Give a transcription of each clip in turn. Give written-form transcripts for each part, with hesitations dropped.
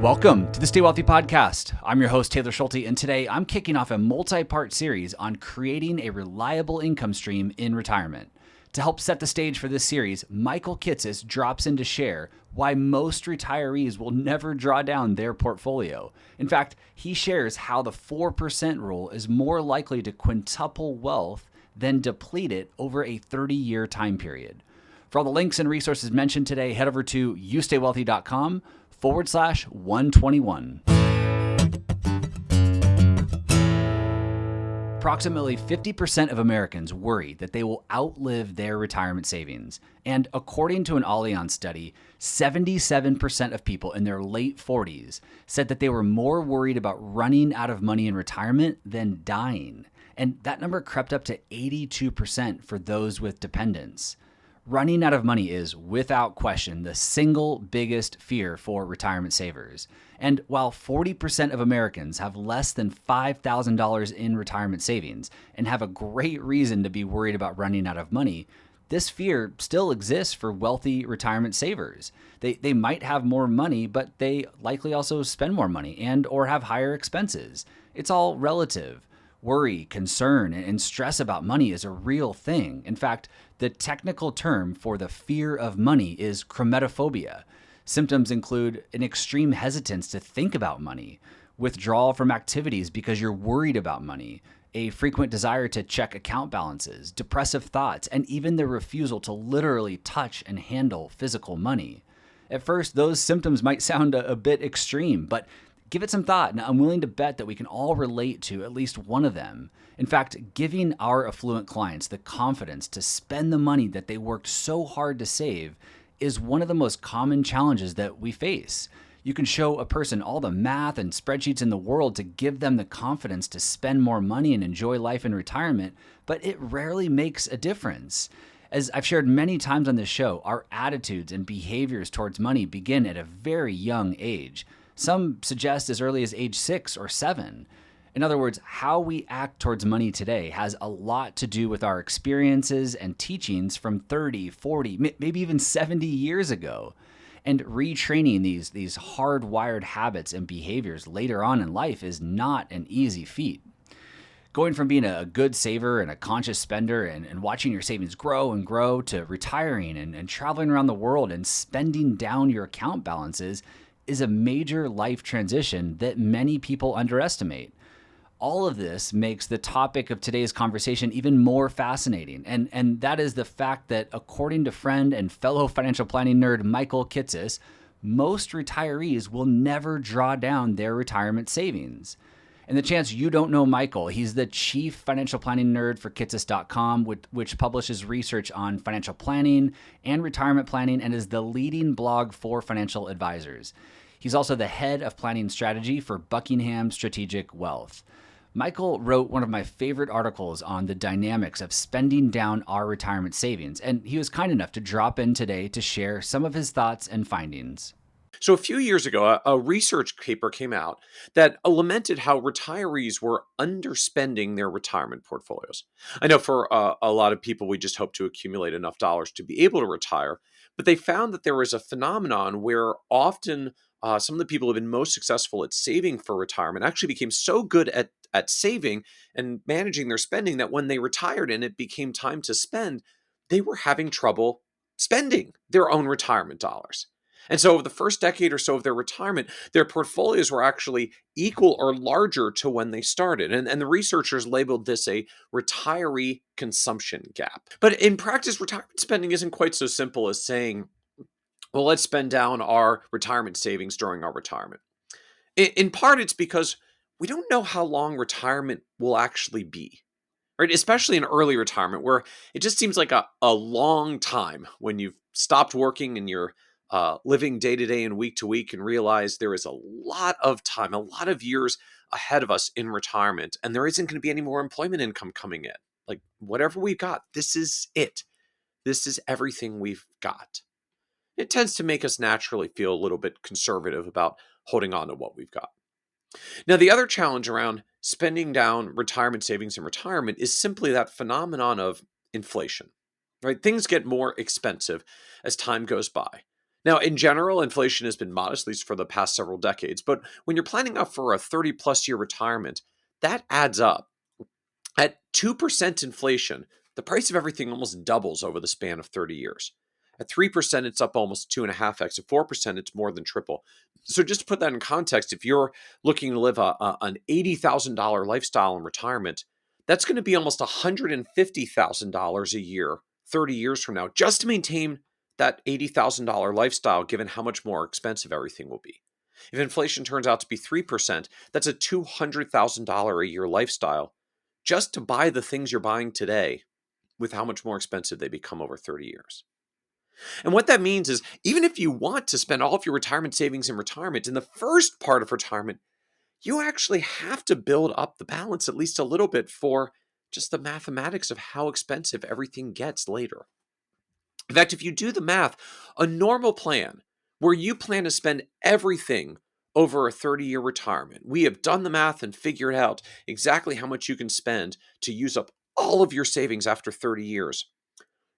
Welcome to the Stay Wealthy Podcast. I'm your host, Taylor Schulte, and today I'm kicking off a multi-part series on creating a reliable income stream in retirement. To help set the stage for this series, Michael Kitces drops in to share why most retirees will never draw down their portfolio. In fact, he shares how the 4% rule is more likely to quintuple wealth than deplete it over a 30-year time period. For all the links and resources mentioned today, head over to youstaywealthy.com/121. Approximately 50% of Americans worry that they will outlive their retirement savings. And according to an Allianz study, 77% of people in their late 40s said that they were more worried about running out of money in retirement than dying. And that number crept up to 82% for those with dependents. Running out of money is, without question, the single biggest fear for retirement savers. And while 40% of Americans have less than $5,000 in retirement savings and have a great reason to be worried about running out of money, this fear still exists for wealthy retirement savers. They might have more money, but they likely also spend more money and or have higher expenses. It's all relative. Worry, concern, and stress about money is a real thing. In fact, the technical term for the fear of money is chromatophobia. Symptoms include an extreme hesitance to think about money, withdrawal from activities because you're worried about money, a frequent desire to check account balances, depressive thoughts, and even the refusal to literally touch and handle physical money. At first, those symptoms might sound a bit extreme, but give it some thought, and I'm willing to bet that we can all relate to at least one of them. In fact, giving our affluent clients the confidence to spend the money that they worked so hard to save is one of the most common challenges that we face. You can show a person all the math and spreadsheets in the world to give them the confidence to spend more money and enjoy life in retirement, but it rarely makes a difference. As I've shared many times on this show, our attitudes and behaviors towards money begin at a very young age. Some suggest as early as age 6 or 7. In other words, how we act towards money today has a lot to do with our experiences and teachings from 30, 40, maybe even 70 years ago. And retraining these hardwired habits and behaviors later on in life is not an easy feat. Going from being a good saver and a conscious spender and watching your savings grow and grow to retiring and traveling around the world and spending down your account balances is a major life transition that many people underestimate. All of this makes the topic of today's conversation even more fascinating, and that is the fact that according to friend and fellow financial planning nerd Michael Kitces, most retirees will never draw down their retirement savings. And the chance you don't know Michael, he's the chief financial planning nerd for Kitces.com, which publishes research on financial planning and retirement planning and is the leading blog for financial advisors. He's also the head of planning strategy for Buckingham Strategic Wealth. Michael wrote one of my favorite articles on the dynamics of spending down our retirement savings, and he was kind enough to drop in today to share some of his thoughts and findings. So a few years ago, a research paper came out that lamented how retirees were underspending their retirement portfolios. I know for a lot of people, we just hope to accumulate enough dollars to be able to retire, but they found that there was a phenomenon where often some of the people who have been most successful at saving for retirement actually became so good at saving and managing their spending that when they retired and it became time to spend, they were having trouble spending their own retirement dollars. And so over the first decade or so of their retirement, their portfolios were actually equal or larger to when they started. And the researchers labeled this a retiree consumption gap. But in practice, retirement spending isn't quite so simple as saying, well, let's spend down our retirement savings during our retirement. In part, it's because we don't know how long retirement will actually be. Right? Especially in early retirement, where it just seems like a long time when you've stopped working and you're living day to day and week to week and realize there is a lot of time, a lot of years ahead of us in retirement, and there isn't going to be any more employment income coming in. Like whatever we've got, this is it. This is everything we've got. It tends to make us naturally feel a little bit conservative about holding on to what we've got. Now, the other challenge around spending down retirement savings in retirement is simply that phenomenon of inflation, right? Things get more expensive as time goes by. Now, in general, inflation has been modest, at least for the past several decades. But when you're planning out for a 30 plus year retirement, that adds up. At 2% inflation, the price of everything almost doubles over the span of 30 years. At 3%, it's up almost 2.5x. At 4%, it's more than triple. So, just to put that in context, if you're looking to live an $80,000 lifestyle in retirement, that's going to be almost $150,000 a year 30 years from now, just to maintain that $80,000 lifestyle, given how much more expensive everything will be. If inflation turns out to be 3%, that's a $200,000 a year lifestyle just to buy the things you're buying today with how much more expensive they become over 30 years. And what that means is even if you want to spend all of your retirement savings in retirement, in the first part of retirement, you actually have to build up the balance at least a little bit for just the mathematics of how expensive everything gets later. In fact, if you do the math, a normal plan where you plan to spend everything over a 30-year retirement, we have done the math and figured out exactly how much you can spend to use up all of your savings after 30 years.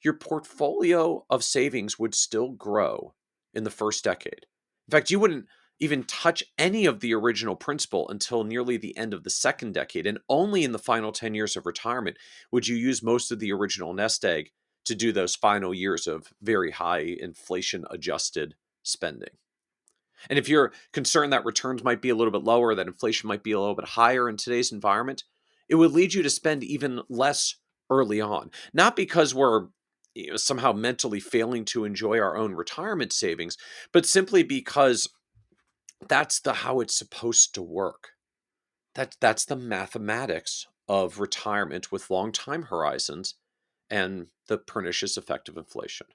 Your portfolio of savings would still grow in the first decade. In fact, you wouldn't even touch any of the original principal until nearly the end of the second decade. And only in the final 10 years of retirement would you use most of the original nest egg to do those final years of very high inflation adjusted spending. And if you're concerned that returns might be a little bit lower, that inflation might be a little bit higher in today's environment, it would lead you to spend even less early on. Not because we're somehow mentally failing to enjoy our own retirement savings, but simply because that's how it's supposed to work. That's the mathematics of retirement with long time horizons and the pernicious effect of inflation.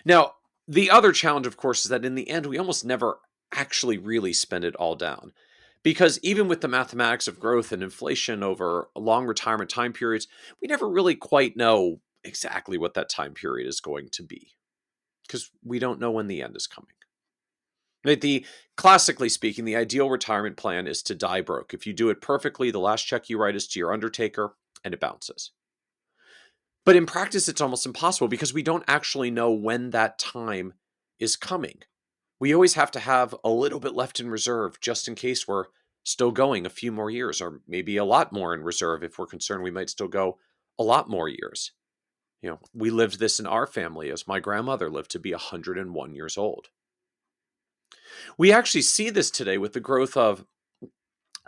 Now, the other challenge, of course, is that in the end, we almost never actually really spend it all down. Because even with the mathematics of growth and inflation over long retirement time periods, we never really quite know exactly what that time period is going to be. Because we don't know when the end is coming. Right? Classically speaking, the ideal retirement plan is to die broke. If you do it perfectly, the last check you write is to your undertaker and it bounces. But in practice, it's almost impossible because we don't actually know when that time is coming. We always have to have a little bit left in reserve just in case we're still going a few more years, or maybe a lot more in reserve if we're concerned we might still go a lot more years. We lived this in our family as my grandmother lived to be 101 years old. We actually see this today with the growth of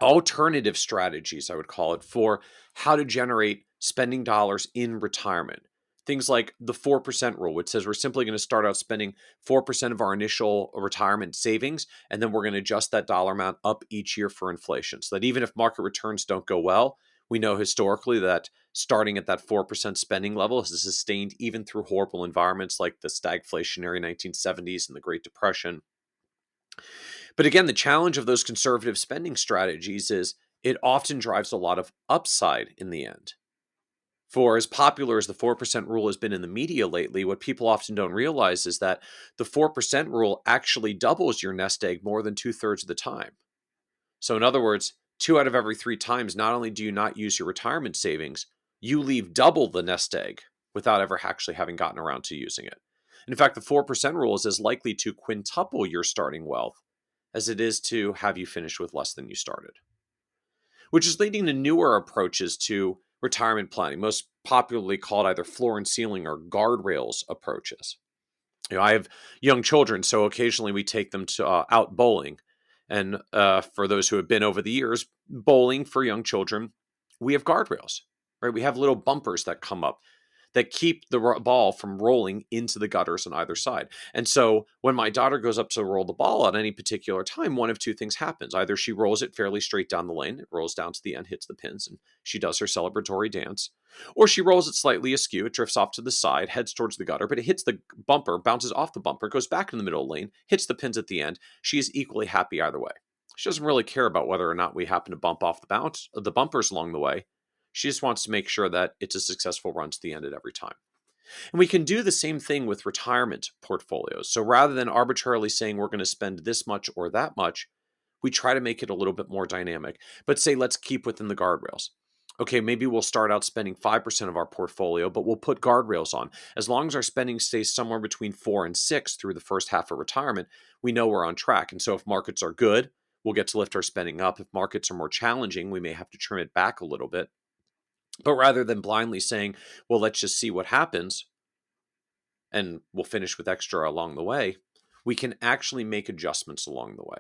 alternative strategies, I would call it, for how to generate spending dollars in retirement. Things like the 4% rule, which says we're simply going to start out spending 4% of our initial retirement savings, and then we're going to adjust that dollar amount up each year for inflation. So that even if market returns don't go well, we know historically that starting at that 4% spending level is sustained even through horrible environments like the stagflationary 1970s and the Great Depression. But again, the challenge of those conservative spending strategies is it often drives a lot of upside in the end. For as popular as the 4% rule has been in the media lately, what people often don't realize is that the 4% rule actually doubles your nest egg more than 2/3 of the time. So, in other words, 2 out of every 3 times, not only do you not use your retirement savings, you leave double the nest egg without ever actually having gotten around to using it. And in fact, the 4% rule is as likely to quintuple your starting wealth as it is to have you finish with less than you started, which is leading to newer approaches to retirement planning, most popularly called either floor and ceiling or guardrails approaches. I have young children, so occasionally we take them to out bowling. And for those who have been over the years, bowling for young children, we have guardrails, right? We have little bumpers that come up that keep the ball from rolling into the gutters on either side. And so when my daughter goes up to roll the ball at any particular time, one of two things happens. Either she rolls it fairly straight down the lane, it rolls down to the end, hits the pins, and she does her celebratory dance. Or she rolls it slightly askew, it drifts off to the side, heads towards the gutter, but it hits the bumper, bounces off the bumper, goes back in the middle lane, hits the pins at the end. She is equally happy either way. She doesn't really care about whether or not we happen to bump off the bumpers along the way. She just wants to make sure that it's a successful run to the end at every time. And we can do the same thing with retirement portfolios. So rather than arbitrarily saying we're going to spend this much or that much, we try to make it a little bit more dynamic. But say let's keep within the guardrails. Okay, maybe we'll start out spending 5% of our portfolio, but we'll put guardrails on. As long as our spending stays somewhere between 4 and 6 through the first half of retirement, we know we're on track. And so if markets are good, we'll get to lift our spending up. If markets are more challenging, we may have to trim it back a little bit. But rather than blindly saying, well, let's just see what happens and we'll finish with extra along the way, we can actually make adjustments along the way.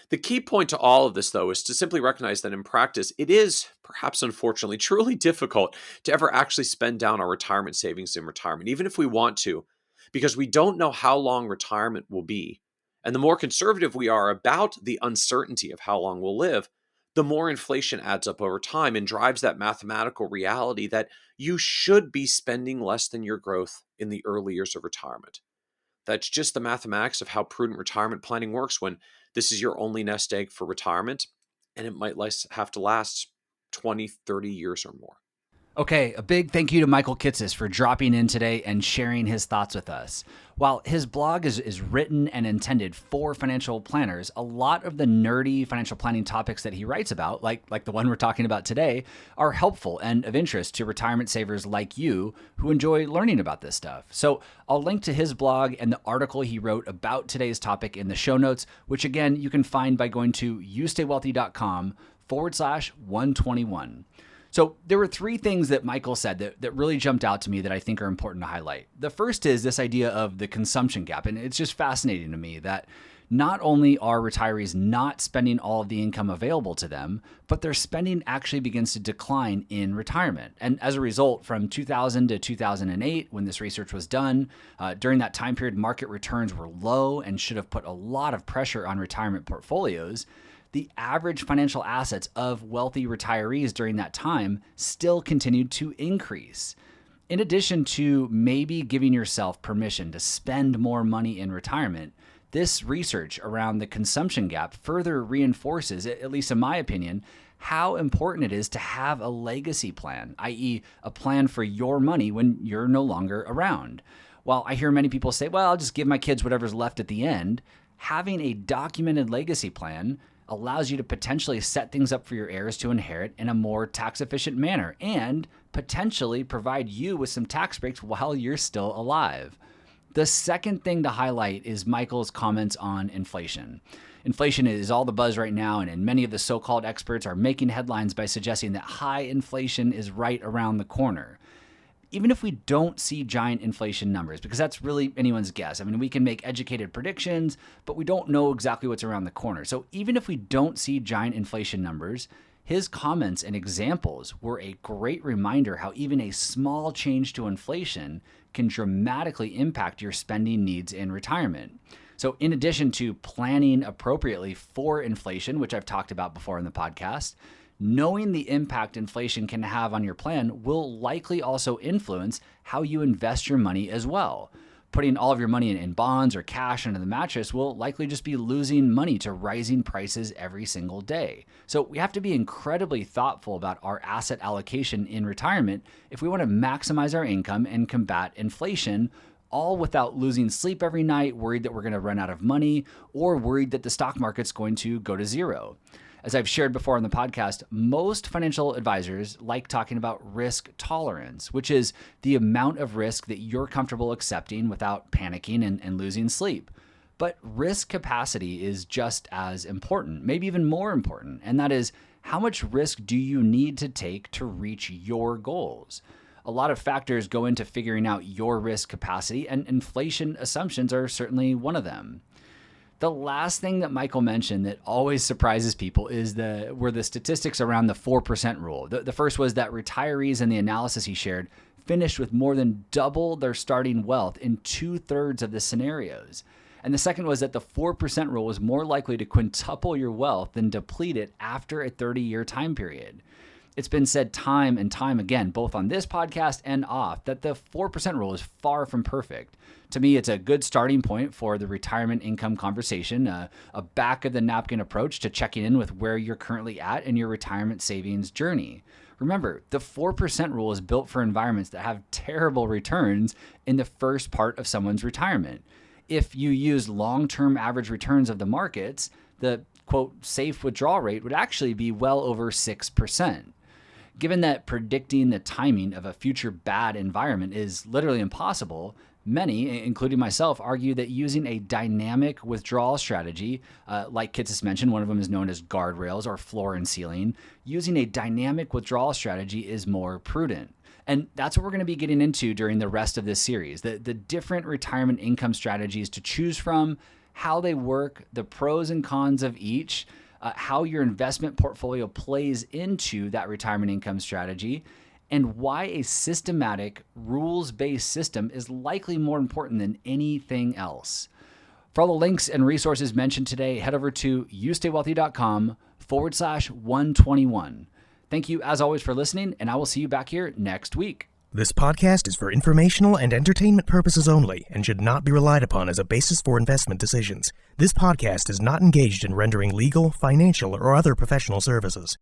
The key point to all of this, though, is to simply recognize that in practice, it is, perhaps unfortunately, truly difficult to ever actually spend down our retirement savings in retirement, even if we want to, because we don't know how long retirement will be. And the more conservative we are about the uncertainty of how long we'll live, the more inflation adds up over time and drives that mathematical reality that you should be spending less than your growth in the early years of retirement. That's just the mathematics of how prudent retirement planning works when this is your only nest egg for retirement, and it might have to last 20, 30 years or more. Okay, a big thank you to Michael Kitces for dropping in today and sharing his thoughts with us. While his blog is written and intended for financial planners, a lot of the nerdy financial planning topics that he writes about, like the one we're talking about today, are helpful and of interest to retirement savers like you who enjoy learning about this stuff. So I'll link to his blog and the article he wrote about today's topic in the show notes, which again, you can find by going to youstaywealthy.com/121. So there were three things that Michael said that really jumped out to me that I think are important to highlight. The first is this idea of the consumption gap. And it's just fascinating to me that not only are retirees not spending all of the income available to them, but their spending actually begins to decline in retirement. And as a result, from 2000 to 2008, when this research was done, during that time period, market returns were low and should have put a lot of pressure on retirement portfolios. The average financial assets of wealthy retirees during that time still continued to increase. In addition to maybe giving yourself permission to spend more money in retirement, this research around the consumption gap further reinforces, at least in my opinion, how important it is to have a legacy plan, i.e., a plan for your money when you're no longer around. While I hear many people say, well, I'll just give my kids whatever's left at the end, having a documented legacy plan allows you to potentially set things up for your heirs to inherit in a more tax-efficient manner and potentially provide you with some tax breaks while you're still alive. The second thing to highlight is Michael's comments on inflation. Inflation is all the buzz right now, and many of the so-called experts are making headlines by suggesting that high inflation is right around the corner. Even if we don't see giant inflation numbers, because that's really anyone's guess. I mean, we can make educated predictions, but we don't know exactly what's around the corner. So even if we don't see giant inflation numbers, his comments and examples were a great reminder how even a small change to inflation can dramatically impact your spending needs in retirement. So in addition to planning appropriately for inflation, which I've talked about before in the podcast, knowing the impact inflation can have on your plan will likely also influence how you invest your money as well. Putting all of your money in bonds or cash under the mattress will likely just be losing money to rising prices every single day. So we have to be incredibly thoughtful about our asset allocation in retirement if we want to maximize our income and combat inflation, all without losing sleep every night, worried that we're going to run out of money, or worried that the stock market's going to go to zero. As I've shared before on the podcast, most financial advisors like talking about risk tolerance, which is the amount of risk that you're comfortable accepting without panicking and losing sleep. But risk capacity is just as important, maybe even more important, and that is how much risk do you need to take to reach your goals? A lot of factors go into figuring out your risk capacity, and inflation assumptions are certainly one of them. The last thing that Michael mentioned that always surprises people were the statistics around the 4% rule. The first was that retirees in the analysis he shared finished with more than double their starting wealth in 2/3 of the scenarios. And the second was that the 4% rule was more likely to quintuple your wealth than deplete it after a 30-year time period. It's been said time and time again, both on this podcast and off, that the 4% rule is far from perfect. To me, it's a good starting point for the retirement income conversation, a back-of-the-napkin approach to checking in with where you're currently at in your retirement savings journey. Remember, the 4% rule is built for environments that have terrible returns in the first part of someone's retirement. If you use long-term average returns of the markets, the, quote, safe withdrawal rate would actually be well over 6%. Given that predicting the timing of a future bad environment is literally impossible, many, including myself, argue that using a dynamic withdrawal strategy, like Kitces mentioned, one of them is known as guardrails or floor and ceiling, using a dynamic withdrawal strategy is more prudent. And that's what we're going to be getting into during the rest of this series, the different retirement income strategies to choose from, how they work, the pros and cons of each, how your investment portfolio plays into that retirement income strategy, and why a systematic, rules-based system is likely more important than anything else. For all the links and resources mentioned today, head over to youstaywealthy.com/121. Thank you, as always, for listening, and I will see you back here next week. This podcast is for informational and entertainment purposes only and should not be relied upon as a basis for investment decisions. This podcast is not engaged in rendering legal, financial, or other professional services.